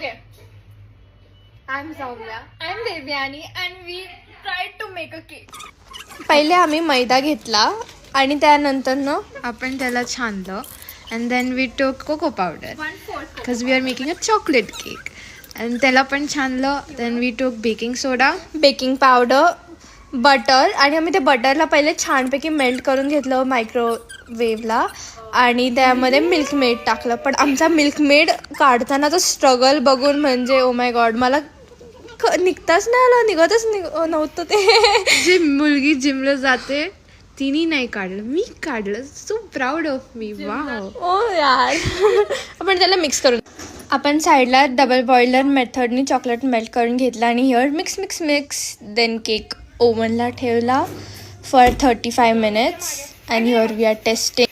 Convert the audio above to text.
Okay. I'm Saumya. I'm Devyani and we tried to make a cake. पहिले आम्ही मैदा घेतला आणि त्यानंतर ना आपण त्याला छानलं and then we took cocoa powder 1/4 because we are making a chocolate cake and त्याला पण छानलं. Then we took baking soda, baking powder, butter आणि आम्ही ते बटरला पहिले छानपैकी मेल्ट करून घेतलं मायक्रोवेव्हला आणि त्यामध्ये मिल्कमेड टाकलं. पण आमचा मिल्कमेड काढतानाचा स्ट्रगल बघून म्हणजे ओ माय गॉड, मला निघताच नाही आलं, निघतच नव्हतं ते. जी मुलगी जिमला जाते तिने नाही काढलं, मी काढलं. So proud of me. Wow. Oh यार. आपण त्याला मिक्स करून आपण साईडला डबल बॉयलर मेथडनी चॉकलेट मेल्ट करून घेतलं आणि here mix mix mix then cake ओव्हनला ठेवला for 35 minutes and here we are testing.